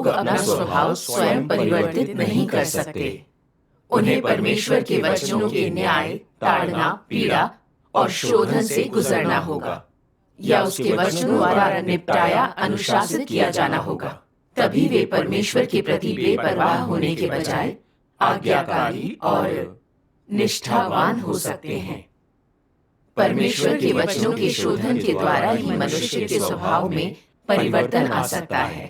लोग अपना स्वभाव स्वयं परिवर्तित नहीं कर सकते। उन्हें परमेश्वर के वचनों के न्याय, ताड़ना, पीड़ा और शोधन से गुजरना होगा, या उसके वचनों द्वारा निपटाया, अनुशासित किया जाना होगा। तभी वे परमेश्वर के प्रति बेपरवाह होने के बजाय आज्ञाकारी और निष्ठावान हो सकते हैं। परमेश्वर के वचनों के शोधन के द्वारा ही मनुष्य के स्वभाव में परिवर्तन आ सकता है।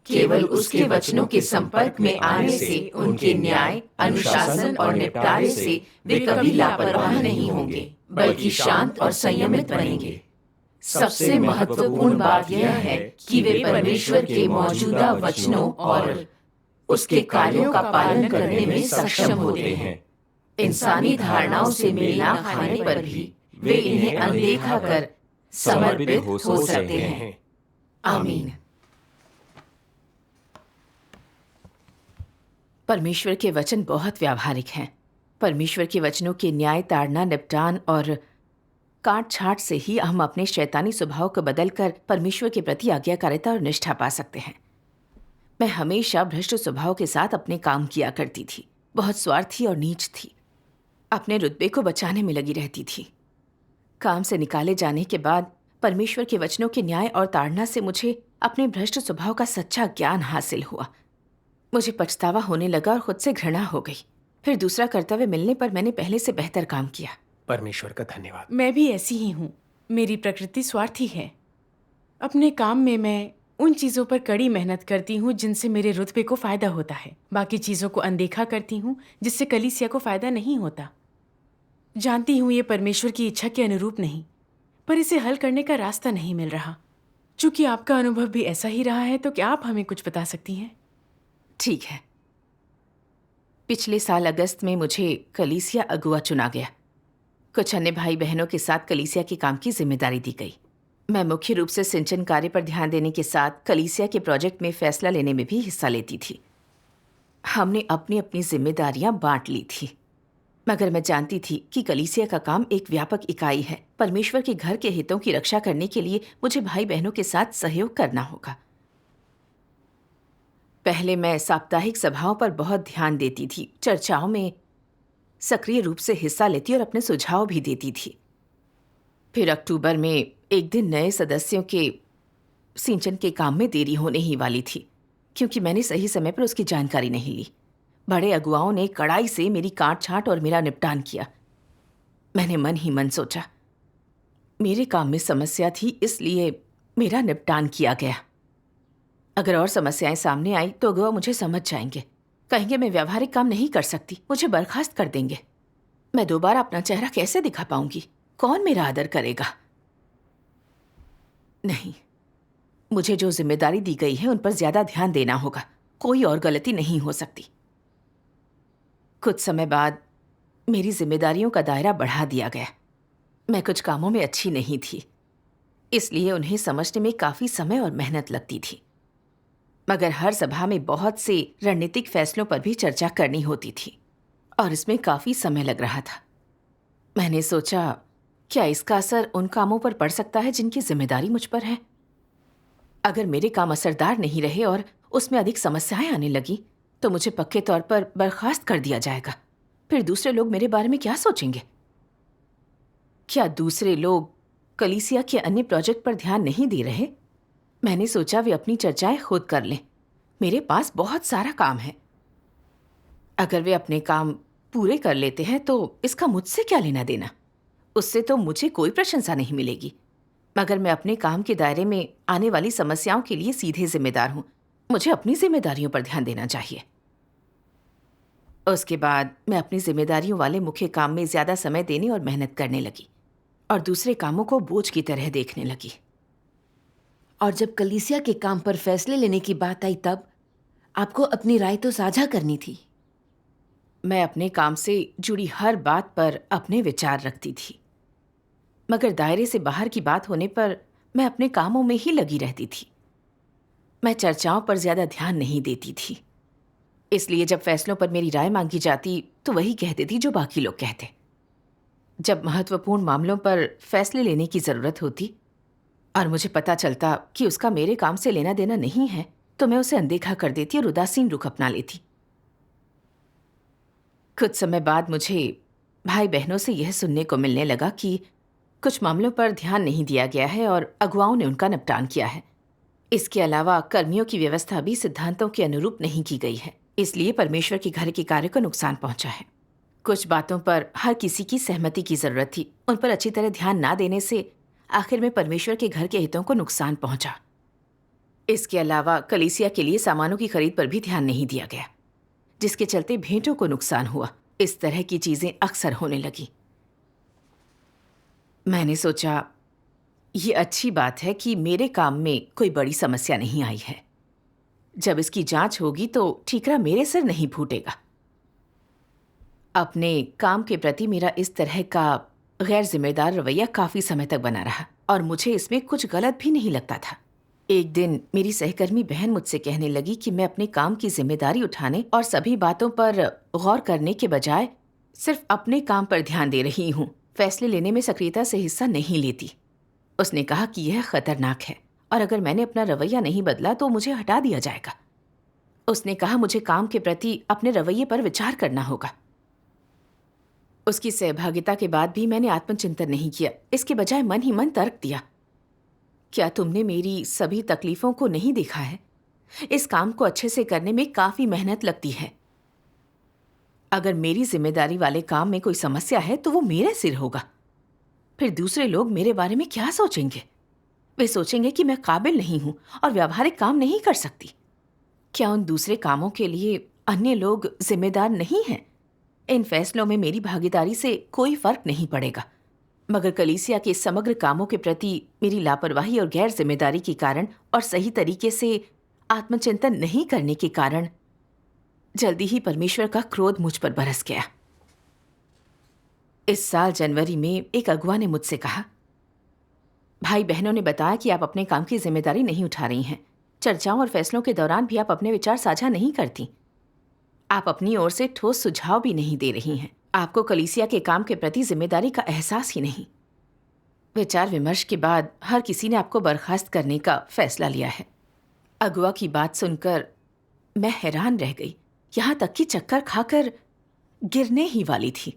केवल उसके वचनों के संपर्क में आने से, उनके न्याय, अनुशासन और निपटारे से वे कभी लापरवाह नहीं होंगे, बल्कि शांत और संयमित बनेंगे। सबसे महत्वपूर्ण बात यह है कि वे परमेश्वर के मौजूदा वचनों और उसके कार्यों का पालन करने में सक्षम होते हैं। इंसानी धारणाओं से मेल न खाने पर भी वे इन्हें अनदेखा कर समर्पित हो सकते हैं। आमीन। परमेश्वर के वचन बहुत व्यावहारिक हैं। परमेश्वर के वचनों के न्याय, ताड़ना, निपटान और काट छाट से ही हम अपने शैतानी स्वभाव को बदलकर परमेश्वर के प्रति आज्ञाकारिता और निष्ठा पा सकते हैं। मैं हमेशा भ्रष्ट स्वभाव के साथ अपने काम किया करती थी, बहुत स्वार्थी और नीच थी, अपने रुतबे को बचाने में लगी रहती थी। काम से निकाले जाने के बाद परमेश्वर के वचनों के न्याय और ताड़ना से मुझे अपने भ्रष्ट स्वभाव का सच्चा ज्ञान हासिल हुआ। मुझे पछतावा होने लगा और खुद से घृणा हो गई। फिर दूसरा कर्तव्य मिलने पर मैंने पहले से बेहतर काम किया। परमेश्वर का धन्यवाद। मैं भी ऐसी ही हूँ। मेरी प्रकृति स्वार्थी है। अपने काम में मैं उन चीज़ों पर कड़ी मेहनत करती हूँ जिनसे मेरे रुतबे को फ़ायदा होता है। बाकी चीज़ों को अनदेखा करती हूँ जिससे कलीसिया को फ़ायदा नहीं होता। जानती हूँ ये परमेश्वर की इच्छा के अनुरूप नहीं, पर इसे हल करने का रास्ता नहीं मिल रहा। चूँकि आपका अनुभव भी ऐसा ही रहा है, तो क्या आप हमें कुछ बता सकती हैं? ठीक है। पिछले साल अगस्त में मुझे कलीसिया अगुआ चुना गया। कुछ अन्य भाई बहनों के साथ कलीसिया के काम की जिम्मेदारी दी गई। मैं मुख्य रूप से सिंचन कार्य पर ध्यान देने के साथ कलीसिया के प्रोजेक्ट में फैसला लेने में भी हिस्सा लेती थी। हमने अपनी अपनी जिम्मेदारियां बांट ली थी, मगर मैं जानती थी कि कलीसिया का काम एक व्यापक इकाई है। परमेश्वर के घर के हितों की रक्षा करने के लिए मुझे भाई बहनों के साथ सहयोग करना होगा। पहले मैं साप्ताहिक सभाओं पर बहुत ध्यान देती थी, चर्चाओं में सक्रिय रूप से हिस्सा लेती और अपने सुझाव भी देती थी। फिर अक्टूबर में एक दिन नए सदस्यों के सिंचन के काम में देरी होने ही वाली थी, क्योंकि मैंने सही समय पर उसकी जानकारी नहीं ली। बड़े अगुवाओं ने कड़ाई से मेरी काट छाट और मेरा निपटान किया। मैंने मन ही मन सोचा, मेरे काम में समस्या थी, इसलिए मेरा निपटान किया गया। अगर और समस्याएं सामने आई तो अगुआ मुझे समझ जाएंगे, कहेंगे मैं व्यावहारिक काम नहीं कर सकती, मुझे बर्खास्त कर देंगे। मैं दोबारा अपना चेहरा कैसे दिखा पाऊंगी? कौन मेरा आदर करेगा? नहीं, मुझे जो जिम्मेदारी दी गई है उन पर ज्यादा ध्यान देना होगा। कोई और गलती नहीं हो सकती। कुछ समय बाद मेरी जिम्मेदारियों का दायरा बढ़ा दिया गया। मैं कुछ कामों में अच्छी नहीं थी, इसलिए उन्हें समझने में काफी समय और मेहनत लगती थी। मगर हर सभा में बहुत से रणनीतिक फैसलों पर भी चर्चा करनी होती थी और इसमें काफी समय लग रहा था। मैंने सोचा, क्या इसका असर उन कामों पर पड़ सकता है जिनकी जिम्मेदारी मुझ पर है? अगर मेरे काम असरदार नहीं रहे और उसमें अधिक समस्याएं आने लगी तो मुझे पक्के तौर पर बर्खास्त कर दिया जाएगा। फिर दूसरे लोग मेरे बारे में क्या सोचेंगे? क्या दूसरे लोग कलीसिया के अन्य प्रोजेक्ट पर ध्यान नहीं दे रहे? मैंने सोचा वे अपनी चर्चाएं खुद कर लें। मेरे पास बहुत सारा काम है। अगर वे अपने काम पूरे कर लेते हैं तो इसका मुझसे क्या लेना देना? उससे तो मुझे कोई प्रशंसा नहीं मिलेगी, मगर मैं अपने काम के दायरे में आने वाली समस्याओं के लिए सीधे जिम्मेदार हूं। मुझे अपनी जिम्मेदारियों पर ध्यान देना चाहिए। उसके बाद मैं अपनी जिम्मेदारियों वाले मुख्य काम में ज्यादा समय देने और मेहनत करने लगी और दूसरे कामों को बोझ की तरह देखने लगी। और जब कलीसिया के काम पर फैसले लेने की बात आई तब आपको अपनी राय तो साझा करनी थी। मैं अपने काम से जुड़ी हर बात पर अपने विचार रखती थी, मगर दायरे से बाहर की बात होने पर मैं अपने कामों में ही लगी रहती थी। मैं चर्चाओं पर ज्यादा ध्यान नहीं देती थी, इसलिए जब फैसलों पर मेरी राय मांगी जाती तो वही कहती थी जो बाकी लोग कहते। जब महत्वपूर्ण मामलों पर फैसले लेने की जरूरत होती और मुझे पता चलता कि उसका मेरे काम से लेना देना नहीं है, तो मैं उसे अनदेखा कर देती और उदासीन रुख अपना लेती। कुछ समय बाद मुझे भाई बहनों से यह सुनने को मिलने लगा कि कुछ मामलों पर ध्यान नहीं दिया गया है और अगुवाओं ने उनका निपटान किया है। इसके अलावा कर्मियों की व्यवस्था भी सिद्धांतों के अनुरूप नहीं की गई है, इसलिए परमेश्वर के घर के कार्य को नुकसान पहुंचा है। कुछ बातों पर हर किसी की सहमति की जरूरत थी। उन पर अच्छी तरह ध्यान ना देने से आखिर में परमेश्वर के घर के हितों को नुकसान पहुंचा। इसके अलावा कलीसिया के लिए सामानों की खरीद पर भी ध्यान नहीं दिया गया, जिसके चलते भेंटों को नुकसान हुआ। इस तरह की चीजें अक्सर होने लगी। मैंने सोचा ये अच्छी बात है कि मेरे काम में कोई बड़ी समस्या नहीं आई है। जब इसकी जांच होगी तो ठीकरा मेरे सिर नहीं फूटेगा। अपने काम के प्रति मेरा इस तरह का गैर जिम्मेदार रवैया काफी समय तक बना रहा और मुझे इसमें कुछ गलत भी नहीं लगता था। एक दिन मेरी सहकर्मी बहन मुझसे कहने लगी कि मैं अपने काम की जिम्मेदारी उठाने और सभी बातों पर गौर करने के बजाय सिर्फ अपने काम पर ध्यान दे रही हूँ, फैसले लेने में सक्रियता से हिस्सा नहीं लेती। उसने कहा कि यह खतरनाक है और अगर मैंने अपना रवैया नहीं बदला तो मुझे हटा दिया जाएगा। उसने कहा मुझे काम के प्रति अपने रवैये पर विचार करना होगा। उसकी सहभागिता के बाद भी मैंने आत्मचिंतन नहीं किया, इसके बजाय मन ही मन तर्क दिया। क्या तुमने मेरी सभी तकलीफों को नहीं देखा है? इस काम को अच्छे से करने में काफी मेहनत लगती है। अगर मेरी जिम्मेदारी वाले काम में कोई समस्या है तो वो मेरे सिर होगा। फिर दूसरे लोग मेरे बारे में क्या सोचेंगे? वे सोचेंगे कि मैं काबिल नहीं हूं और व्यावहारिक काम नहीं कर सकती। क्या उन दूसरे कामों के लिए अन्य लोग जिम्मेदार नहीं हैं? इन फैसलों में मेरी भागीदारी से कोई फर्क नहीं पड़ेगा, मगर कलीसिया के समग्र कामों के प्रति मेरी लापरवाही और गैर जिम्मेदारी के कारण और सही तरीके से आत्मचिंतन नहीं करने के कारण जल्दी ही परमेश्वर का क्रोध मुझ पर बरस गया। इस साल जनवरी में एक अगुवा ने मुझसे कहा, भाई बहनों ने बताया कि आप अपने काम की जिम्मेदारी नहीं उठा रही हैं। चर्चाओं और फैसलों के दौरान भी आप अपने विचार साझा नहीं करती। आप अपनी ओर से ठोस सुझाव भी नहीं दे रही हैं। आपको कलीसिया के काम के प्रति जिम्मेदारी का एहसास ही नहीं। विचार विमर्श के बाद हर किसी ने आपको बर्खास्त करने का फैसला लिया है। अगुवा की बात सुनकर मैं हैरान रह गई, यहां तक कि चक्कर खाकर गिरने ही वाली थी।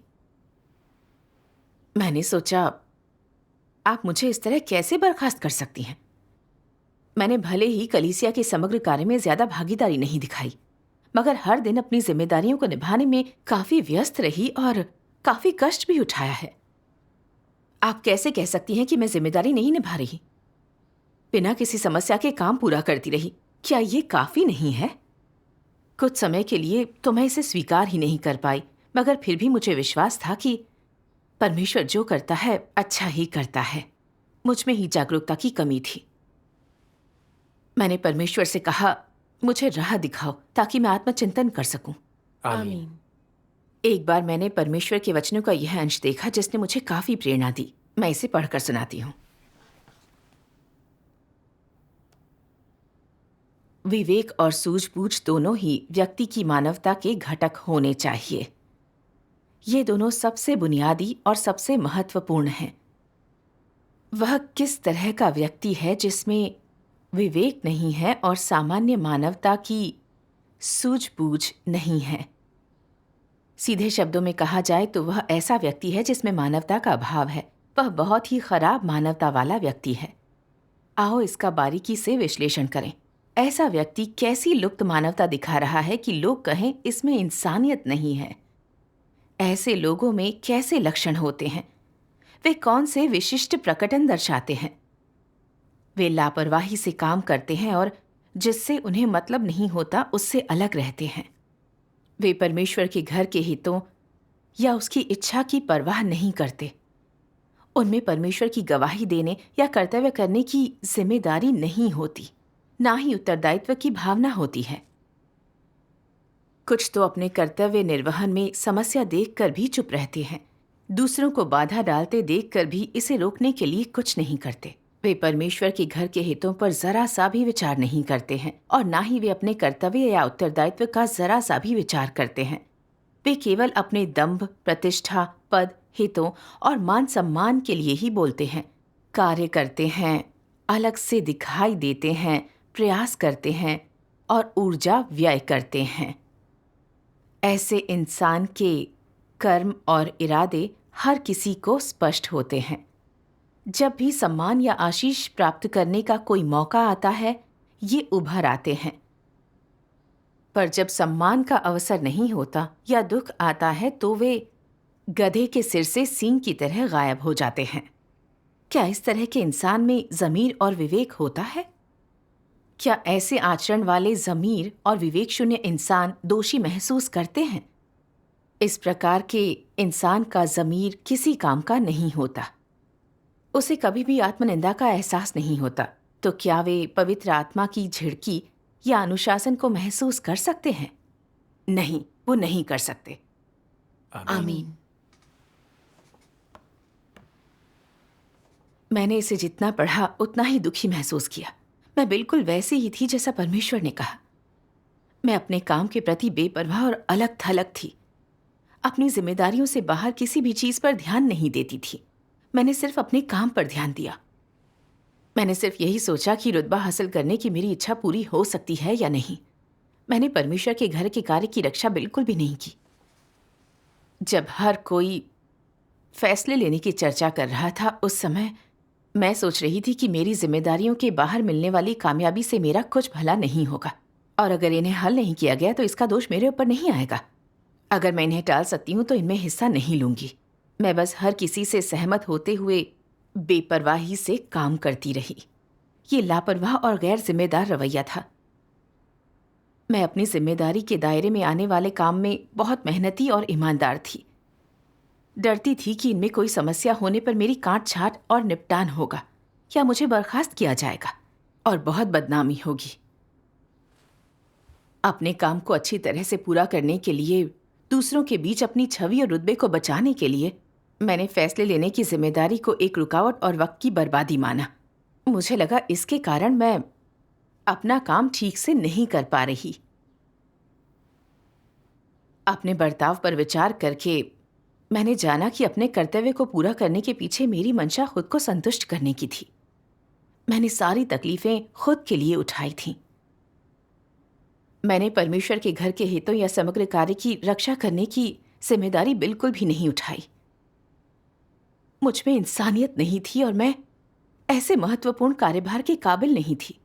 मैंने सोचा, आप मुझे इस तरह कैसे बर्खास्त कर सकती हैं? मैंने भले ही कलीसिया के समग्र कार्य में ज्यादा भागीदारी नहीं दिखाई, मगर हर दिन अपनी जिम्मेदारियों को निभाने में काफी व्यस्त रही और काफी कष्ट भी उठाया है। आप कैसे कह सकती हैं कि मैं जिम्मेदारी नहीं निभा रही? बिना किसी समस्या के काम पूरा करती रही। क्या ये काफी नहीं है? कुछ समय के लिए तो मैं इसे स्वीकार ही नहीं कर पाई, मगर फिर भी मुझे विश्वास था कि परमेश्वर जो करता है अच्छा ही करता है। मुझ में ही जागरूकता की कमी थी। मैंने परमेश्वर से कहा, मुझे राह दिखाओ ताकि मैं आत्मचिंतन कर सकूं। आमीन। एक बार मैंने परमेश्वर के वचनों का यह अंश देखा जिसने मुझे काफी प्रेरणा दी। मैं इसे पढ़कर सुनाती हूँ। विवेक और सूझबूझ दोनों ही व्यक्ति की मानवता के घटक होने चाहिए। ये दोनों सबसे बुनियादी और सबसे महत्वपूर्ण हैं। वह किस तरह का व्यक्ति है जिसमें विवेक नहीं है और सामान्य मानवता की सूझबूझ नहीं है? सीधे शब्दों में कहा जाए तो वह ऐसा व्यक्ति है जिसमें मानवता का अभाव है। वह बहुत ही खराब मानवता वाला व्यक्ति है। आओ इसका बारीकी से विश्लेषण करें। ऐसा व्यक्ति कैसी लुप्त मानवता दिखा रहा है कि लोग कहें इसमें इंसानियत नहीं है। ऐसे लोगों में कैसे लक्षण होते हैं? वे कौन से विशिष्ट प्रकटन दर्शाते हैं? वे लापरवाही से काम करते हैं और जिससे उन्हें मतलब नहीं होता उससे अलग रहते हैं। वे परमेश्वर के घर के हितों या उसकी इच्छा की परवाह नहीं करते। उनमें परमेश्वर की गवाही देने या कर्तव्य करने की जिम्मेदारी नहीं होती, ना ही उत्तरदायित्व की भावना होती है। कुछ तो अपने कर्तव्य निर्वहन में समस्या देखकर भी चुप रहते हैं। दूसरों को बाधा डालते देखकर भी इसे रोकने के लिए कुछ नहीं करते। वे परमेश्वर के घर के हितों पर जरा सा भी विचार नहीं करते हैं और ना ही वे अपने कर्तव्य या उत्तरदायित्व का जरा सा भी विचार करते हैं। वे केवल अपने दंभ, प्रतिष्ठा, पद, हितों और मान सम्मान के लिए ही बोलते हैं, कार्य करते हैं, अलग से दिखाई देते हैं, प्रयास करते हैं, और ऊर्जा व्यय करते हैं। ऐसे इंसान के कर्म और इरादे हर किसी को स्पष्ट होते हैं। जब भी सम्मान या आशीष प्राप्त करने का कोई मौका आता है, ये उभर आते हैं। पर जब सम्मान का अवसर नहीं होता या दुख आता है तो वे गधे के सिर से सींग की तरह गायब हो जाते हैं। क्या इस तरह के इंसान में ज़मीर और विवेक होता है? क्या ऐसे आचरण वाले ज़मीर और विवेक शून्य इंसान दोषी महसूस करते हैं? इस प्रकार के इंसान का ज़मीर किसी काम का नहीं होता। उसे कभी भी आत्मनिंदा का एहसास नहीं होता। तो क्या वे पवित्र आत्मा की झिड़की या अनुशासन को महसूस कर सकते हैं? नहीं, वो नहीं कर सकते। आमीन। मैंने इसे जितना पढ़ा उतना ही दुखी महसूस किया। मैं बिल्कुल वैसी ही थी जैसा परमेश्वर ने कहा। मैं अपने काम के प्रति बेपरवाह और अलग थलग थी। अपनी जिम्मेदारियों से बाहर किसी भी चीज पर ध्यान नहीं देती थी। मैंने सिर्फ अपने काम पर ध्यान दिया। मैंने सिर्फ यही सोचा कि रुतबा हासिल करने की मेरी इच्छा पूरी हो सकती है या नहीं। मैंने परमेश्वर के घर के कार्य की रक्षा बिल्कुल भी नहीं की। जब हर कोई फैसले लेने की चर्चा कर रहा था, उस समय मैं सोच रही थी कि मेरी जिम्मेदारियों के बाहर मिलने वाली कामयाबी से मेरा कुछ भला नहीं होगा, और अगर इन्हें हल नहीं किया गया तो इसका दोष मेरे ऊपर नहीं आएगा। अगर मैं इन्हें टाल सकती हूँ तो इनमें हिस्सा नहीं लूंगी। मैं बस हर किसी से सहमत होते हुए बेपरवाही से काम करती रही। ये लापरवाह और गैर जिम्मेदार रवैया था। मैं अपनी जिम्मेदारी के दायरे में आने वाले काम में बहुत मेहनती और ईमानदार थी। डरती थी कि इनमें कोई समस्या होने पर मेरी काट छाट और निपटान होगा या मुझे बर्खास्त किया जाएगा और बहुत बदनामी होगी। अपने काम को अच्छी तरह से पूरा करने के लिए, दूसरों के बीच अपनी छवि और रुतबे को बचाने के लिए, मैंने फैसले लेने की जिम्मेदारी को एक रुकावट और वक्त की बर्बादी माना। मुझे लगा इसके कारण मैं अपना काम ठीक से नहीं कर पा रही। अपने बर्ताव पर विचार करके मैंने जाना कि अपने कर्तव्य को पूरा करने के पीछे मेरी मंशा खुद को संतुष्ट करने की थी। मैंने सारी तकलीफें खुद के लिए उठाई थीं। मैंने परमेश्वर के घर के हितों या समग्र कार्य की रक्षा करने की जिम्मेदारी बिल्कुल भी नहीं उठाई। मुझ में इंसानियत नहीं थी और मैं ऐसे महत्वपूर्ण कार्यभार के काबिल नहीं थी।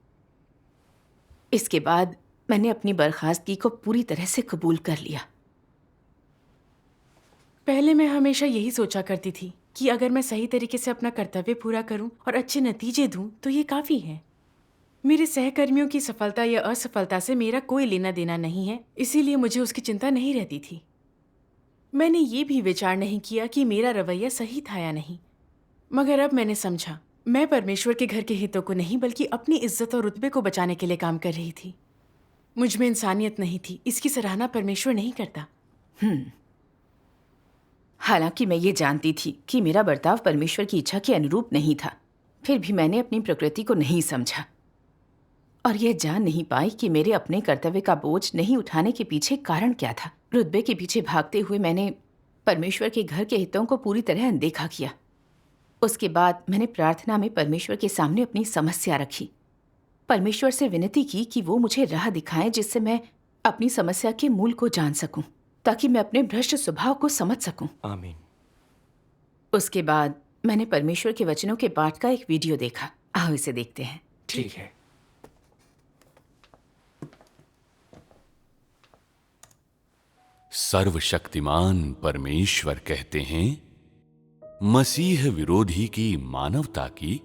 इसके बाद मैंने अपनी बर्खास्तगी को पूरी तरह से कबूल कर लिया। पहले मैं हमेशा यही सोचा करती थी कि अगर मैं सही तरीके से अपना कर्तव्य पूरा करूं और अच्छे नतीजे दूं तो ये काफ़ी है। मेरे सहकर्मियों की सफलता या असफलता से मेरा कोई लेना देना नहीं है, इसीलिए मुझे उसकी चिंता नहीं रहती थी। मैंने ये भी विचार नहीं किया कि मेरा रवैया सही था या नहीं। मगर अब मैंने समझा, मैं परमेश्वर के घर के हितों को नहीं बल्कि अपनी इज्जत और रुतबे को बचाने के लिए काम कर रही थी। मुझ में इंसानियत नहीं थी, इसकी सराहना परमेश्वर नहीं करता। हालांकि मैं ये जानती थी कि मेरा बर्ताव परमेश्वर की इच्छा के अनुरूप नहीं था, फिर भी मैंने अपनी प्रकृति को नहीं समझा और यह जान नहीं पाई कि मेरे अपने कर्तव्य का बोझ नहीं उठाने के पीछे कारण क्या था। रुतबे के पीछे भागते हुए मैंने परमेश्वर के घर के हितों को पूरी तरह अनदेखा किया। उसके बाद मैंने प्रार्थना में परमेश्वर के सामने अपनी समस्या रखी, परमेश्वर से विनती की कि वो मुझे राह दिखाएं जिससे मैं अपनी समस्या के मूल को जान सकूं, ताकि मैं अपने भ्रष्ट स्वभाव को समझ सकूं। आमीन। उसके बाद मैंने परमेश्वर के वचनों के पाठ का एक वीडियो देखा। आओ इसे देखते हैं। ठीक है। सर्वशक्तिमान परमेश्वर कहते हैं, मसीह विरोधी की मानवता की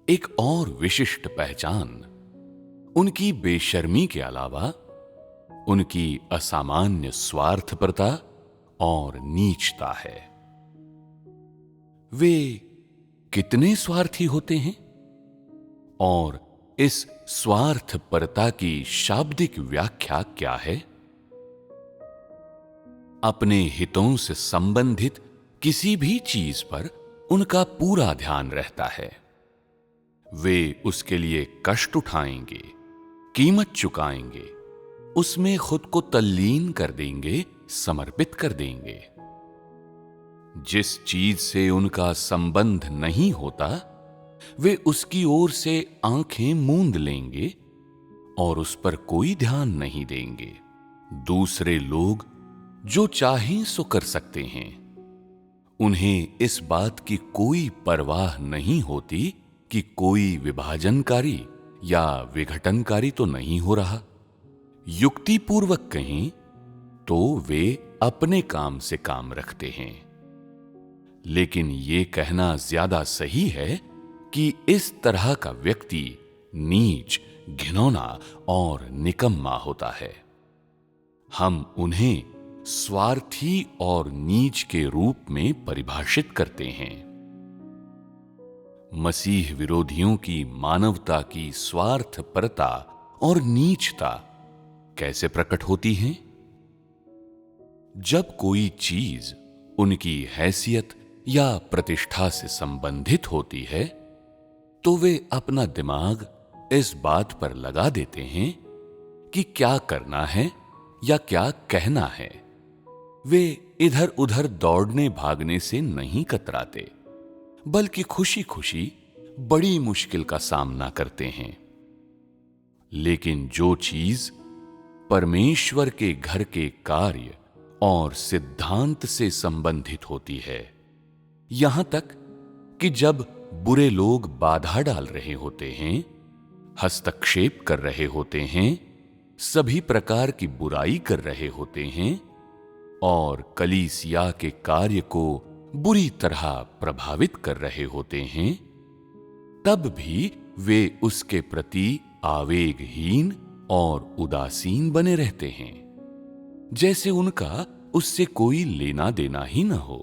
एक और विशिष्ट पहचान उनकी बेशर्मी के अलावा उनकी असामान्य स्वार्थपरता और नीचता है। वे कितने स्वार्थी होते हैं और इस स्वार्थपरता की शाब्दिक व्याख्या क्या है? अपने हितों से संबंधित किसी भी चीज पर उनका पूरा ध्यान रहता है। वे उसके लिए कष्ट उठाएंगे, कीमत चुकाएंगे, उसमें खुद को तल्लीन कर देंगे, समर्पित कर देंगे। जिस चीज से उनका संबंध नहीं होता, वे उसकी ओर से आंखें मूंद लेंगे और उस पर कोई ध्यान नहीं देंगे। दूसरे लोग जो चाहें सो कर सकते हैं। उन्हें इस बात की कोई परवाह नहीं होती कि कोई विभाजनकारी या विघटनकारी तो नहीं हो रहा। युक्तिपूर्वक कहें तो वे अपने काम से काम रखते हैं। लेकिन ये कहना ज्यादा सही है कि इस तरह का व्यक्ति नीच, घिनौना और निकम्मा होता है। हम उन्हें स्वार्थी और नीच के रूप में परिभाषित करते हैं। मसीह विरोधियों की मानवता की स्वार्थपरता और नीचता कैसे प्रकट होती है? जब कोई चीज उनकी हैसियत या प्रतिष्ठा से संबंधित होती है तो वे अपना दिमाग इस बात पर लगा देते हैं कि क्या करना है या क्या कहना है। वे इधर उधर दौड़ने भागने से नहीं कतराते, बल्कि खुशी खुशी बड़ी मुश्किल का सामना करते हैं। लेकिन जो चीज परमेश्वर के घर के कार्य और सिद्धांत से संबंधित होती है, यहां तक कि जब बुरे लोग बाधा डाल रहे होते हैं, हस्तक्षेप कर रहे होते हैं, सभी प्रकार की बुराई कर रहे होते हैं और कलीसिया के कार्य को बुरी तरह प्रभावित कर रहे होते हैं, तब भी वे उसके प्रति आवेगहीन और उदासीन बने रहते हैं, जैसे उनका उससे कोई लेना देना ही न हो।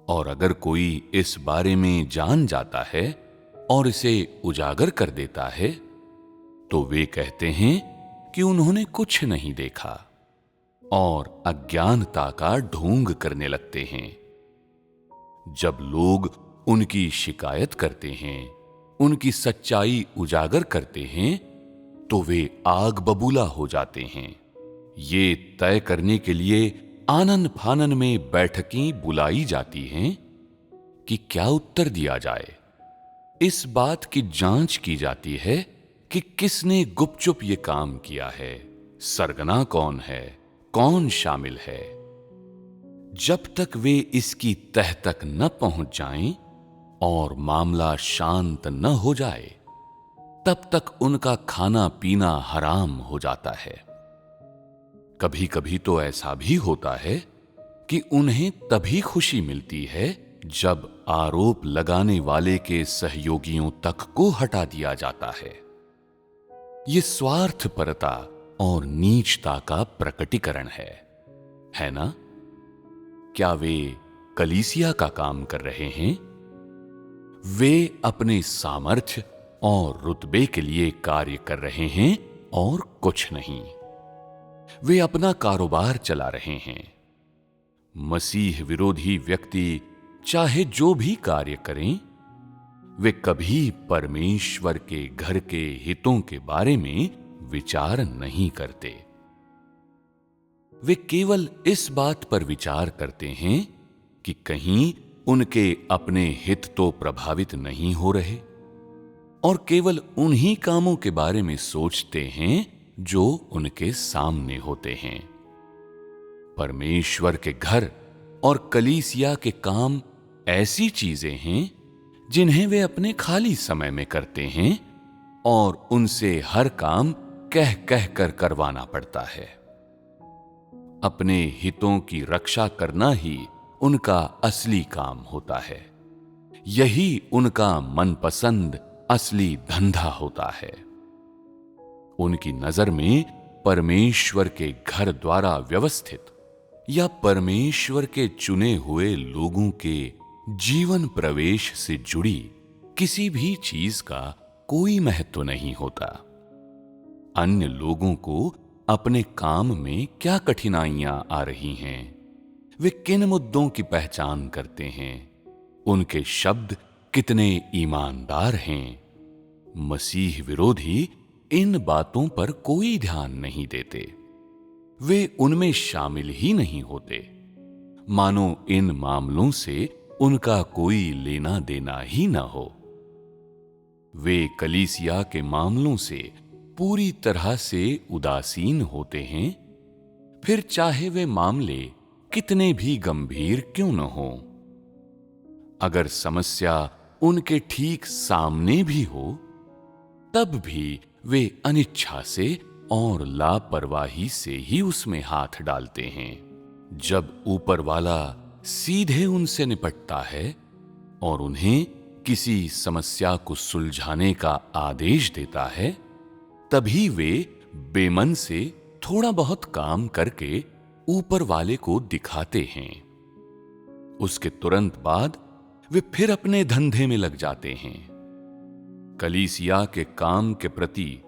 और अगर कोई इस बारे में जान जाता है और इसे उजागर कर देता है तो वे कहते हैं कि उन्होंने कुछ नहीं देखा और अज्ञानता का ढोंग करने लगते हैं। जब लोग उनकी शिकायत करते हैं, उनकी सच्चाई उजागर करते हैं, तो वे आग बबूला हो जाते हैं। ये तय करने के लिए आनन फानन में बैठकें बुलाई जाती हैं कि क्या उत्तर दिया जाए। इस बात की जांच की जाती है कि किसने गुपचुप ये काम किया है, सरगना कौन है, कौन शामिल है। जब तक वे इसकी तह तक न पहुंच जाएं और मामला शांत न हो जाए, तब तक उनका खाना पीना हराम हो जाता है। कभी कभी तो ऐसा भी होता है कि उन्हें तभी खुशी मिलती है जब आरोप लगाने वाले के सहयोगियों तक को हटा दिया जाता है। ये स्वार्थपरता और नीचता का प्रकटीकरण है ना? क्या वे कलीसिया का काम कर रहे हैं? वे अपने सामर्थ्य और रुतबे के लिए कार्य कर रहे हैं और कुछ नहीं। वे अपना कारोबार चला रहे हैं। मसीह विरोधी व्यक्ति चाहे जो भी कार्य करें, वे कभी परमेश्वर के घर के हितों के बारे में विचार नहीं करते। वे केवल इस बात पर विचार करते हैं कि कहीं उनके अपने हित तो प्रभावित नहीं हो रहे, और केवल उन्हीं कामों के बारे में सोचते हैं जो उनके सामने होते हैं। परमेश्वर के घर और कलीसिया के काम ऐसी चीजें हैं जिन्हें वे अपने खाली समय में करते हैं और उनसे हर काम कह कह कर करवाना पड़ता है। अपने हितों की रक्षा करना ही उनका असली काम होता है। यही उनका मनपसंद असली धंधा होता है। उनकी नजर में परमेश्वर के घर द्वारा व्यवस्थित या परमेश्वर के चुने हुए लोगों के जीवन प्रवेश से जुड़ी किसी भी चीज का कोई महत्व नहीं होता। अन्य लोगों को अपने काम में क्या कठिनाइयां आ रही हैं, वे किन मुद्दों की पहचान करते हैं, उनके शब्द कितने ईमानदार हैं, मसीह विरोधी इन बातों पर कोई ध्यान नहीं देते। वे उनमें शामिल ही नहीं होते, मानो इन मामलों से उनका कोई लेना देना ही न हो। वे कलीसिया के मामलों से पूरी तरह से उदासीन होते हैं, फिर चाहे वे मामले कितने भी गंभीर क्यों न हो। अगर समस्या उनके ठीक सामने भी हो, तब भी वे अनिच्छा से और लापरवाही से ही उसमें हाथ डालते हैं। जब ऊपर वाला सीधे उनसे निपटता है और उन्हें किसी समस्या को सुलझाने का आदेश देता है, तभी वे बेमन से थोड़ा बहुत काम करके ऊपर वाले को दिखाते हैं। उसके तुरंत बाद वे फिर अपने धंधे में लग जाते हैं। कलीसिया के काम के प्रति,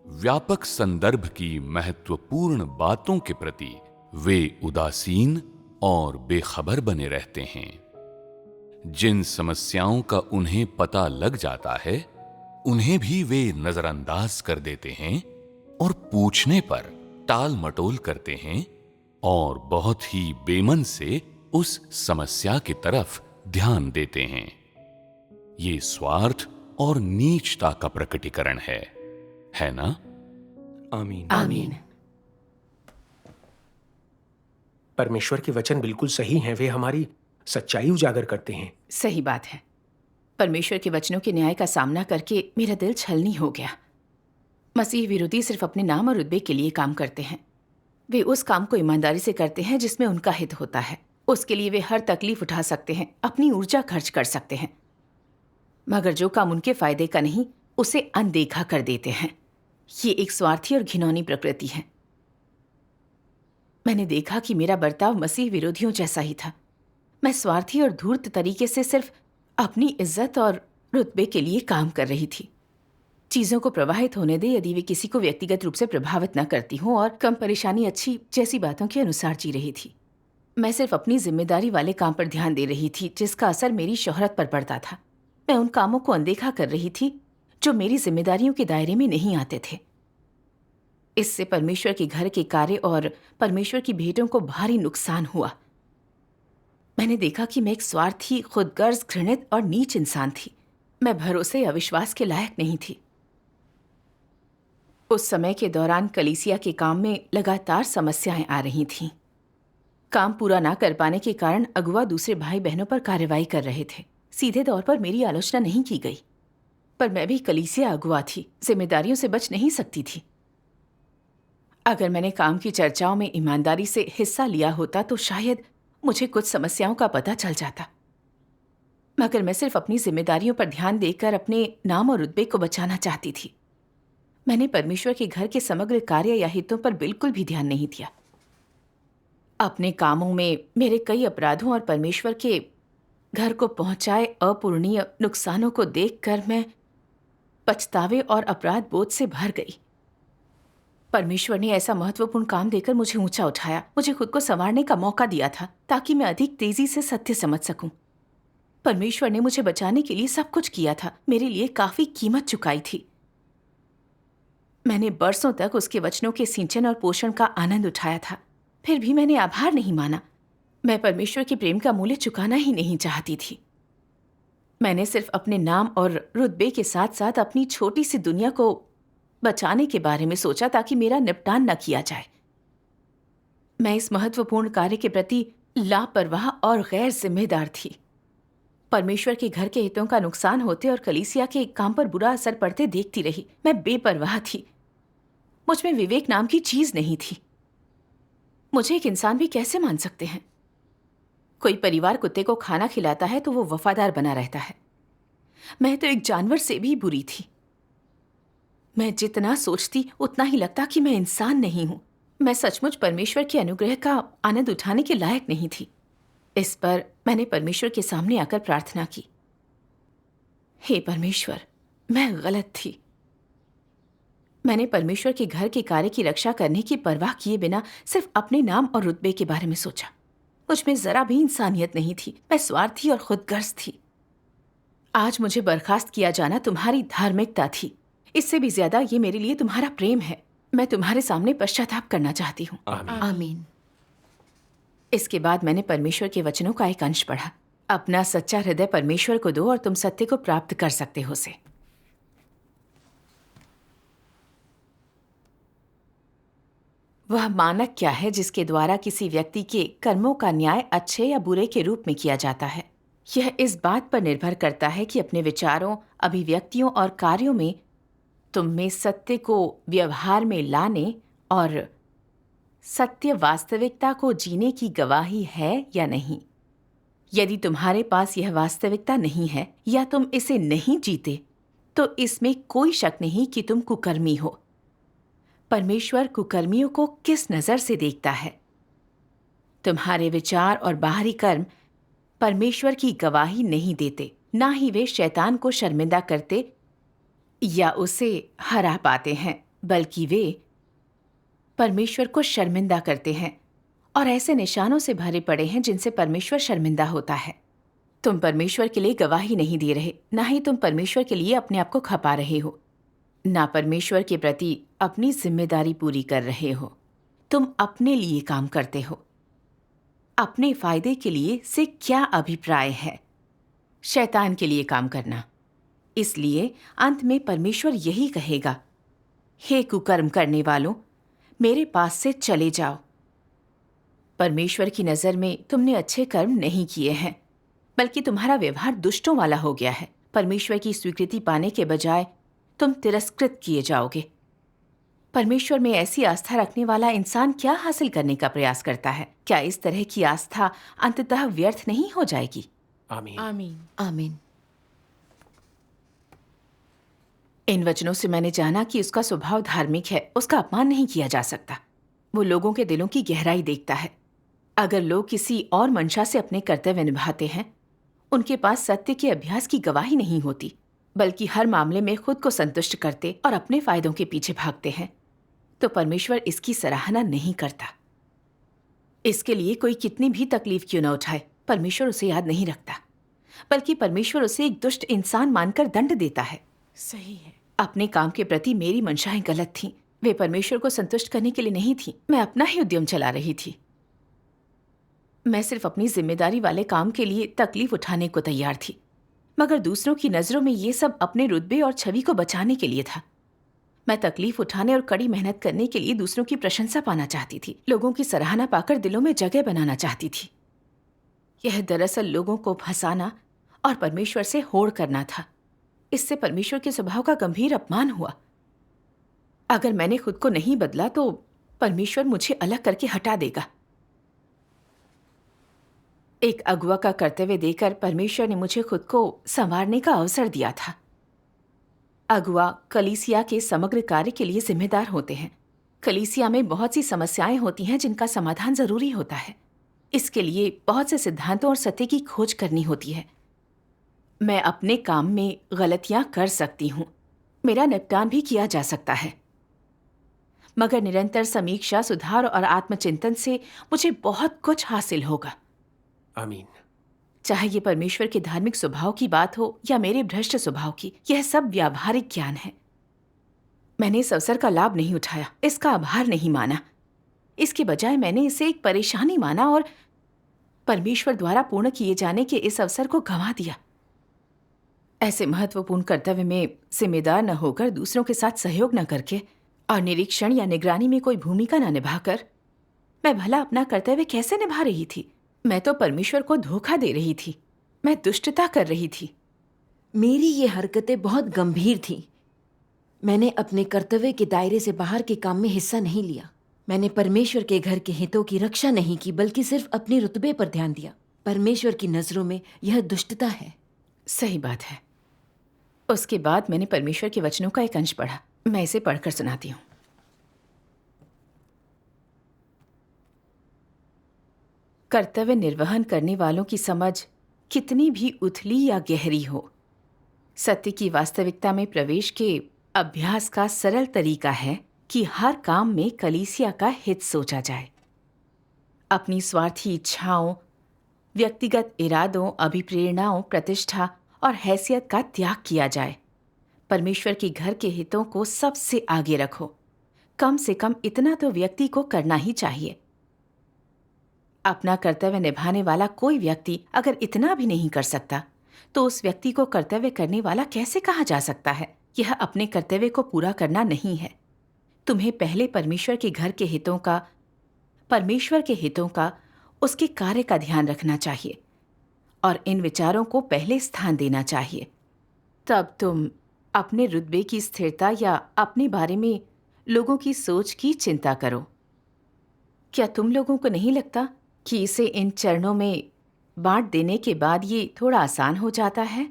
व्यापक संदर्भ की महत्वपूर्ण बातों के प्रति वे उदासीन और बेखबर बने रहते हैं। जिन समस्याओं का उन्हें पता लग जाता है, उन्हें भी वे नजरअंदाज कर देते हैं और पूछने पर टाल मटोल करते हैं और बहुत ही बेमन से उस समस्या की तरफ ध्यान देते हैं। ये स्वार्थ और नीचता का प्रकटीकरण है ना? आमीन। आमीन। परमेश्वर के वचन बिल्कुल सही हैं, वे हमारी सच्चाई उजागर करते हैं। सही बात है। परमेश्वर के वचनों के न्याय का सामना करके मेरा दिल छलनी हो गया। मसीह विरोधी सिर्फ अपने नाम और रुतबे के लिए काम करते हैं। वे उस काम को ईमानदारी से करते हैं जिसमें उनका हित होता है। उसके लिए वे हर तकलीफ उठा सकते हैं, अपनी ऊर्जा खर्च कर सकते हैं, मगर जो काम उनके फायदे का नहीं, उसे अनदेखा कर देते हैं। ये एक स्वार्थी और घिनौनी प्रकृति है। मैंने देखा कि मेरा बर्ताव मसीह विरोधियों जैसा ही था। मैं स्वार्थी और धूर्त तरीके से सिर्फ अपनी इज्जत और रुतबे के लिए काम कर रही थी। चीजों को प्रवाहित होने दे, यदि वे किसी को व्यक्तिगत रूप से प्रभावित न करती हों, और कम परेशानी अच्छी जैसी बातों के अनुसार जी रही थी। मैं सिर्फ अपनी जिम्मेदारी वाले काम पर ध्यान दे रही थी जिसका असर मेरी शोहरत पर पड़ता था। मैं उन कामों को अनदेखा कर रही थी जो मेरी जिम्मेदारियों के दायरे में नहीं आते थे। इससे परमेश्वर के घर के कार्य और परमेश्वर की भेंटों को भारी नुकसान हुआ। मैंने देखा कि मैं एक स्वार्थी, खुदगर्ज, घृणित और नीच इंसान थी। मैं भरोसे या विश्वास के लायक नहीं थी। उस समय के दौरान कलीसिया के काम में लगातार समस्याएं आ रही थीं। काम पूरा ना कर पाने के कारण अगुआ दूसरे भाई बहनों पर कार्रवाई कर रहे थे। सीधे तौर पर मेरी आलोचना नहीं की गई, पर मैं भी कलीसिया अगुआ थी, जिम्मेदारियों से बच नहीं सकती थी। अगर मैंने काम की चर्चाओं में ईमानदारी से हिस्सा लिया होता तो शायद मुझे कुछ समस्याओं का पता चल जाता, मगर मैं सिर्फ अपनी जिम्मेदारियों पर ध्यान देकर अपने नाम और रुतबे को बचाना चाहती थी। मैंने परमेश्वर के घर के समग्र कार्य या हितों पर बिल्कुल भी ध्यान नहीं दिया। अपने कामों में मेरे कई अपराधों और परमेश्वर के घर को पहुंचाए अपूरणीय नुकसानों को देखकर मैं पछतावे और अपराध बोध से भर गई। परमेश्वर ने ऐसा महत्वपूर्ण काम देकर मुझे ऊंचा उठाया, मुझे खुद को संवारने का मौका दिया था ताकि मैं अधिक तेजी से सत्य समझ सकूं। परमेश्वर ने मुझे बचाने के लिए सब कुछ किया था, मेरे लिए काफी कीमत चुकाई थी। मैंने बरसों तक उसके वचनों के सिंचन और पोषण का आनंद उठाया था, फिर भी मैंने आभार नहीं माना। मैं परमेश्वर के प्रेम का मूल्य चुकाना ही नहीं चाहती थी। मैंने सिर्फ अपने नाम और रुतबे के साथ साथ अपनी छोटी सी दुनिया को बचाने के बारे में सोचा ताकि मेरा निपटान न किया जाए। मैं इस महत्वपूर्ण कार्य के प्रति लापरवाह और गैर जिम्मेदार थी। परमेश्वर के घर के हितों का नुकसान होते और कलीसिया के काम पर बुरा असर पड़ते देखती रही। मैं बेपरवाह थी। मुझ में विवेक नाम की चीज नहीं थी। मुझे एक इंसान भी कैसे मान सकते हैं? कोई परिवार कुत्ते को खाना खिलाता है तो वो वफादार बना रहता है। मैं तो एक जानवर से भी बुरी थी। मैं जितना सोचती उतना ही लगता कि मैं इंसान नहीं हूं। मैं सचमुच परमेश्वर के अनुग्रह का आनंद उठाने के लायक नहीं थी। इस पर मैंने परमेश्वर के सामने आकर प्रार्थना की, हे परमेश्वर, मैं गलत थी। मैंने परमेश्वर के घर के कार्य की रक्षा करने की परवाह किए बिना सिर्फ अपने नाम और रुतबे के बारे में सोचा। मुझ में जरा भी इंसानियत नहीं थी। मैं स्वार्थी और खुदगर्ज थी। आज मुझे बर्खास्त किया जाना तुम्हारी धार्मिकता थी। इससे भी ज्यादा ये मेरे लिए तुम्हारा प्रेम है। मैं तुम्हारे सामने पश्चाताप करना चाहती हूँ। आमीन। इसके बाद मैंने परमेश्वर के वचनों का एक अंश पढ़ा। अपना सच्चा हृदय परमेश्वर को दो और तुम सत्य को प्राप्त कर सकते हो से। वह मानक क्या है जिसके द्वारा किसी व्यक्ति के कर्मों का न्याय अच्छे या बुरे के रूप में किया जाता है? यह इस बात पर निर्भर करता है कि अपने विचारों, अभिव्यक्तियों और कार्यों में तुम में सत्य को व्यवहार में लाने और सत्य वास्तविकता को जीने की गवाही है या नहीं। यदि तुम्हारे पास यह वास्तविकता नहीं है या तुम इसे नहीं जीते, तो इसमें कोई शक नहीं कि तुम कुकर्मी हो। परमेश्वर कुकर्मियों को किस नजर से देखता है? तुम्हारे विचार और बाहरी कर्म परमेश्वर की गवाही नहीं देते, ना ही वे शैतान को शर्मिंदा करते या उसे हरा पाते हैं, बल्कि वे परमेश्वर को शर्मिंदा करते हैं और ऐसे निशानों से भरे पड़े हैं जिनसे परमेश्वर शर्मिंदा होता है। तुम परमेश्वर के लिए गवाही नहीं दे रहे, ना ही तुम परमेश्वर के लिए अपने आप को खपा रहे हो, ना परमेश्वर के प्रति अपनी जिम्मेदारी पूरी कर रहे हो। तुम अपने लिए काम करते हो। अपने फायदे के लिए से क्या अभिप्राय है? शैतान के लिए काम करना। इसलिए अंत में परमेश्वर यही कहेगा, हे कुकर्म करने वालों, मेरे पास से चले जाओ। परमेश्वर की नजर में तुमने अच्छे कर्म नहीं किए हैं, बल्कि तुम्हारा व्यवहार दुष्टों वाला हो गया है। परमेश्वर की स्वीकृति पाने के बजाय तुम तिरस्कृत किए जाओगे। परमेश्वर में ऐसी आस्था रखने वाला इंसान क्या हासिल करने का प्रयास करता है? क्या इस तरह की आस्था अंततः व्यर्थ नहीं हो जाएगी? आमीन। आमीन। आमीन। इन वचनों से मैंने जाना कि उसका स्वभाव धार्मिक है, उसका अपमान नहीं किया जा सकता। वो लोगों के दिलों की गहराई देखता है। अगर लोग किसी और मंशा से अपने कर्तव्य निभाते हैं, उनके पास सत्य के अभ्यास की गवाही नहीं होती, बल्कि हर मामले में खुद को संतुष्ट करते और अपने फायदों के पीछे भागते हैं, तो परमेश्वर इसकी सराहना नहीं करता। इसके लिए कोई कितनी भी तकलीफ क्यों न उठाए, परमेश्वर उसे याद नहीं रखता, बल्कि परमेश्वर उसे एक दुष्ट इंसान मानकर दंड देता है। सही है। अपने काम के प्रति मेरी मंशाएं गलत थीं। वे परमेश्वर को संतुष्ट करने के लिए नहीं थीं। मैं अपना ही उद्यम चला रही थी। मैं सिर्फ अपनी जिम्मेदारी वाले काम के लिए तकलीफ उठाने को तैयार थी, मगर दूसरों की नजरों में ये सब अपने रुतबे और छवि को बचाने के लिए था। मैं तकलीफ उठाने और कड़ी मेहनत करने के लिए दूसरों की प्रशंसा पाना चाहती थी, लोगों की सराहना पाकर दिलों में जगह बनाना चाहती थी। यह दरअसल लोगों को फंसाना और परमेश्वर से होड़ करना था। इससे परमेश्वर के स्वभाव का गंभीर अपमान हुआ। अगर मैंने खुद को नहीं बदला तो परमेश्वर मुझे अलग करके हटा देगा। एक अगुआ का कर्तव्य देकर परमेश्वर ने मुझे खुद को संवारने का अवसर दिया था। अगुआ कलीसिया के समग्र कार्य के लिए जिम्मेदार होते हैं। कलीसिया में बहुत सी समस्याएं होती हैं जिनका समाधान जरूरी होता है। इसके लिए बहुत से सिद्धांतों और सत्य की खोज करनी होती है। मैं अपने काम में गलतियां कर सकती हूँ, मेरा निपटान भी किया जा सकता है, मगर निरंतर समीक्षा, सुधार और आत्मचिंतन से मुझे बहुत कुछ हासिल होगा। आमीन। चाहे ये परमेश्वर के धार्मिक स्वभाव की बात हो या मेरे भ्रष्ट स्वभाव की, यह सब व्यावहारिक ज्ञान है। मैंने इस अवसर का लाभ नहीं उठाया, इसका आभार नहीं माना। इसके बजाय मैंने इसे एक परेशानी माना और परमेश्वर द्वारा पूर्ण किए जाने के इस अवसर को गंवा दिया। ऐसे महत्वपूर्ण कर्तव्य में जिम्मेदार न होकर, दूसरों के साथ सहयोग न करके और निरीक्षण या निगरानी में कोई भूमिका न निभाकर मैं भला अपना कर्तव्य कैसे निभा रही थी? मैं तो परमेश्वर को धोखा दे रही थी। मैं दुष्टता कर रही थी। मेरी ये हरकतें बहुत गंभीर थीं। मैंने अपने कर्तव्य के दायरे से बाहर के काम में हिस्सा नहीं लिया। मैंने परमेश्वर के घर के हितों की रक्षा नहीं की, बल्कि सिर्फ अपने रुतबे पर ध्यान दिया। परमेश्वर की नजरों में यह दुष्टता है। सही बात है। उसके बाद मैंने परमेश्वर के वचनों का एक अंश पढ़ा। मैं इसे पढ़कर सुनाती हूँ। कर्तव्य निर्वहन करने वालों की समझ कितनी भी उथली या गहरी हो, सत्य की वास्तविकता में प्रवेश के अभ्यास का सरल तरीका है कि हर काम में कलीसिया का हित सोचा जाए। अपनी स्वार्थी इच्छाओं, व्यक्तिगत इरादों, अभिप्रेरणाओं, प्रतिष्ठा और हैसियत का त्याग किया जाए। परमेश्वर के घर के हितों को सबसे आगे रखो। कम से कम इतना तो व्यक्ति को करना ही चाहिए। अपना कर्तव्य निभाने वाला कोई व्यक्ति अगर इतना भी नहीं कर सकता, तो उस व्यक्ति को कर्तव्य करने वाला कैसे कहा जा सकता है? यह अपने कर्तव्य को पूरा करना नहीं है। तुम्हें पहले परमेश्वर के घर के हितों का, परमेश्वर के हितों का, उसके कार्य का ध्यान रखना चाहिए और इन विचारों को पहले स्थान देना चाहिए। तब तुम अपने रुतबे की स्थिरता या अपने बारे में लोगों की सोच की चिंता करो। क्या तुम लोगों को नहीं लगता कि इसे इन चरणों में बांट देने के बाद ये थोड़ा आसान हो जाता है?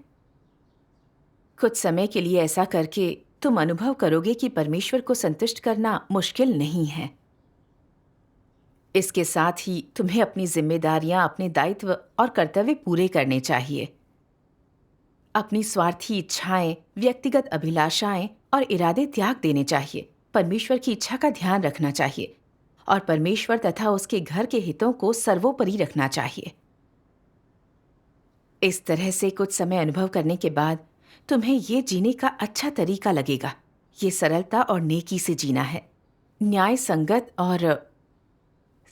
कुछ समय के लिए ऐसा करके तुम अनुभव करोगे कि परमेश्वर को संतुष्ट करना मुश्किल नहीं है। इसके साथ ही तुम्हें अपनी जिम्मेदारियां, अपने दायित्व और कर्तव्य पूरे करने चाहिए। अपनी स्वार्थी इच्छाएं, व्यक्तिगत अभिलाषाएं और इरादे त्याग देने चाहिए। परमेश्वर की इच्छा का ध्यान रखना चाहिए और परमेश्वर तथा उसके घर के हितों को सर्वोपरि रखना चाहिए। इस तरह से कुछ समय अनुभव करने के बाद तुम्हें ये जीने का अच्छा तरीका लगेगा। ये सरलता और नेकी से जीना है, न्याय संगत और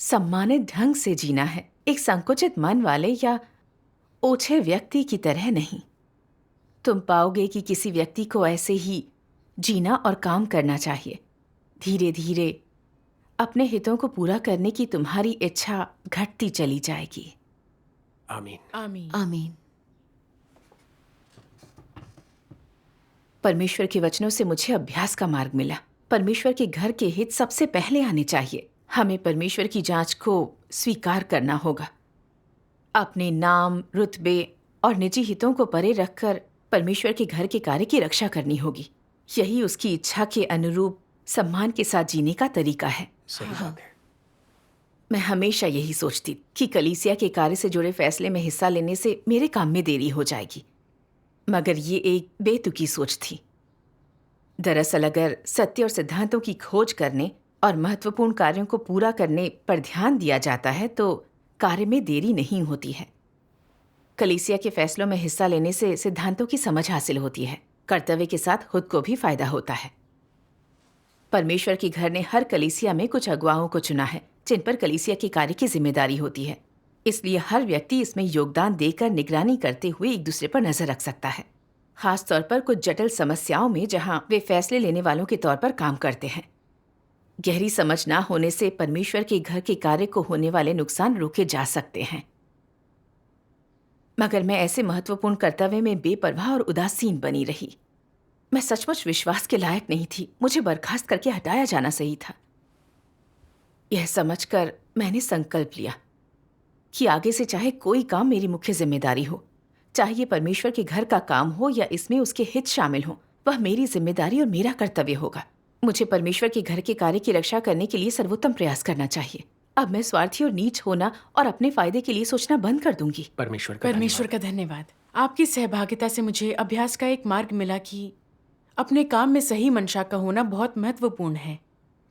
सम्मानित ढंग से जीना है, एक संकुचित मन वाले या ओछे व्यक्ति की तरह नहीं। तुम पाओगे कि किसी व्यक्ति को ऐसे ही जीना और काम करना चाहिए। धीरे धीरे अपने हितों को पूरा करने की तुम्हारी इच्छा घटती चली जाएगी। आमीन। आमीन। आमीन। परमेश्वर के वचनों से मुझे अभ्यास का मार्ग मिला। परमेश्वर के घर के हित सबसे पहले आने चाहिए। हमें परमेश्वर की जांच को स्वीकार करना होगा। अपने नाम, रुतबे और निजी हितों को परे रखकर परमेश्वर के घर के कार्य की रक्षा करनी होगी। यही उसकी इच्छा के अनुरूप सम्मान के साथ जीने का तरीका है। सही बात है। मैं हमेशा यही सोचती कि कलीसिया के कार्य से जुड़े फैसले में हिस्सा लेने से मेरे काम में देरी हो जाएगी, मगर ये एक बेतुकी सोच थी। दरअसल अगर सत्य और सिद्धांतों की खोज करने और महत्वपूर्ण कार्यों को पूरा करने पर ध्यान दिया जाता है तो कार्य में देरी नहीं होती है। कलीसिया के फैसलों में हिस्सा लेने से सिद्धांतों की समझ हासिल होती है, कर्तव्य के साथ खुद को भी फायदा होता है। परमेश्वर के घर ने हर कलीसिया में कुछ अगुवाओं को चुना है जिन पर कलीसिया के कार्य की जिम्मेदारी होती है। इसलिए हर व्यक्ति इसमें योगदान देकर निगरानी करते हुए एक दूसरे पर नजर रख सकता है, खास तौर पर कुछ जटिल समस्याओं में जहां वे फैसले लेने वालों के तौर पर काम करते हैं। गहरी समझ ना होने से परमेश्वर के घर के कार्य को होने वाले नुकसान रोके जा सकते हैं। मगर मैं ऐसे महत्वपूर्ण कर्तव्य में बेपरवाह और उदासीन बनी रही। मैं सचमुच विश्वास के लायक नहीं थी। मुझे बर्खास्त करके हटाया जाना सही था। यह समझकर मैंने संकल्प लिया कि आगे से चाहे कोई काम मेरी मुख्य जिम्मेदारी हो, चाहे ये परमेश्वर के घर का काम हो या इसमें उसके हित शामिल हो, वह मेरी जिम्मेदारी और मेरा कर्तव्य होगा। मुझे परमेश्वर के घर के कार्य की रक्षा करने के लिए सर्वोत्तम प्रयास करना चाहिए। अब मैं स्वार्थी और नीच होना और अपने फायदे के लिए सोचना बंद कर दूंगी। परमेश्वर का धन्यवाद। आपकी सहभागिता से मुझे अभ्यास का एक मार्ग मिला कि अपने काम में सही मंशा का होना बहुत महत्वपूर्ण है।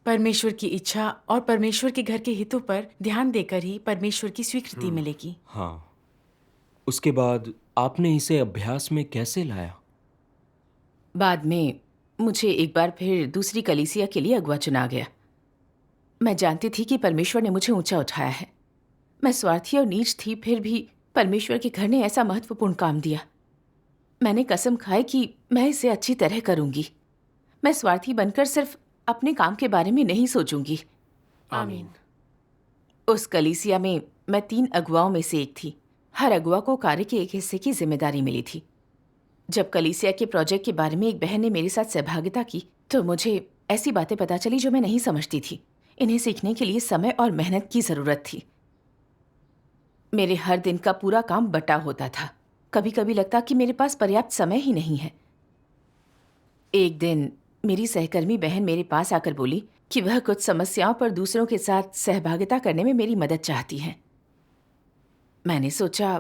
परमेश्वर की इच्छा और परमेश्वर के घर के हितों पर ध्यान देकर ही परमेश्वर की स्वीकृति मिलेगी। हाँ, उसके बाद आपने इसे अभ्यास में कैसे लाया? बाद में मुझे एक बार फिर दूसरी कलीसिया के लिए अगुवा चुना गया। मैं जानती थी कि परमेश्वर ने मुझे ऊंचा उठाया है। मैं स्वार्थी और नीच थी, फिर भी परमेश्वर के घर ने ऐसा महत्वपूर्ण काम दिया। मैंने कसम खाई कि मैं इसे अच्छी तरह करूंगी। मैं स्वार्थी बनकर सिर्फ अपने काम के बारे में नहीं सोचूंगी। आमीन। उस कलीसिया में मैं 3 अगुवाओं में से एक थी। हर अगुवा को कार्य के एक हिस्से की जिम्मेदारी मिली थी। जब कलीसिया के प्रोजेक्ट के बारे में एक बहन ने मेरे साथ सहभागिता की तो मुझे ऐसी बातें पता चली जो मैं नहीं समझती थी। इन्हें सीखने के लिए समय और मेहनत की जरूरत थी। मेरे हर दिन का पूरा काम बटा होता था। कभी कभी लगता कि मेरे पास पर्याप्त समय ही नहीं है। एक दिन मेरी सहकर्मी बहन मेरे पास आकर बोली कि वह कुछ समस्याओं पर दूसरों के साथ सहभागिता करने में मेरी मदद चाहती हैं। मैंने सोचा,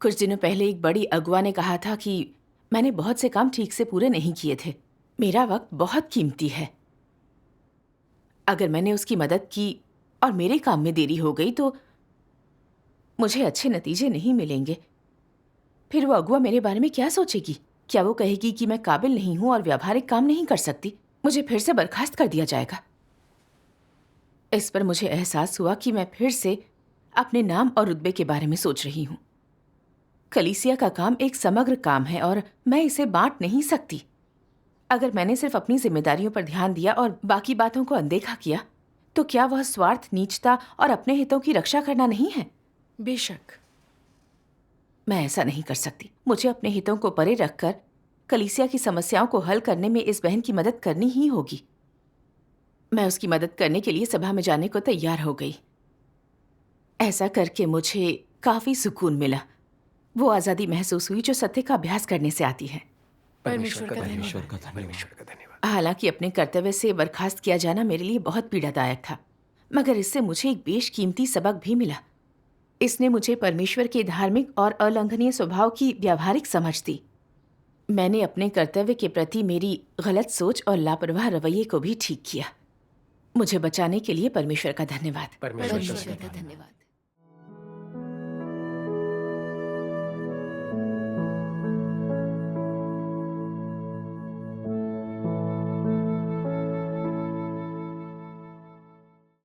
कुछ दिनों पहले एक बड़ी अगुवा ने कहा था कि मैंने बहुत से काम ठीक से पूरे नहीं किए थे। मेरा वक्त बहुत कीमती है। अगर मैंने उसकी मदद की और मेरे काम में देरी हो गई तो मुझे अच्छे नतीजे नहीं मिलेंगे। फिर वो अगुवा मेरे बारे में क्या सोचेगी? क्या वो कहेगी कि मैं काबिल नहीं हूं और व्यावहारिक काम नहीं कर सकती? मुझे फिर से बर्खास्त कर दिया जाएगा। इस पर मुझे एहसास हुआ कि मैं फिर से अपने नाम और रुतबे के बारे में सोच रही हूं। कलीसिया का काम एक समग्र काम है और मैं इसे बांट नहीं सकती। अगर मैंने सिर्फ अपनी जिम्मेदारियों पर ध्यान दिया और बाकी बातों को अनदेखा किया, तो क्या वह स्वार्थ, नीचता और अपने हितों की रक्षा करना नहीं है? बेशक। मैं ऐसा नहीं कर सकती। मुझे अपने हितों को परे रखकर कलीसिया की समस्याओं को हल करने में इस बहन की मदद करनी ही होगी। मैं उसकी मदद करने के लिए सभा में जाने को तैयार हो गई। ऐसा करके मुझे काफी सुकून मिला। वो आजादी महसूस हुई जो सत्य का अभ्यास करने से आती है। परमेश्वर का परमेश्वर धन्यवाद। का धन्यवाद। परमेश्वर का धन्यवाद। हालांकि अपने कर्तव्य से बर्खास्त किया जाना मेरे लिए बहुत पीड़ादायक था, मगर इससे मुझे एक बेशकीमती सबक भी मिला। इसने मुझे परमेश्वर के धार्मिक और अलंघनीय स्वभाव की व्यावहारिक समझ दी। मैंने अपने कर्तव्य के प्रति मेरी गलत सोच और लापरवाह रवैये को भी ठीक किया। मुझे बचाने के लिए परमेश्वर का धन्यवाद। परमेश्वर का परमेश्वर का धन्यवाद।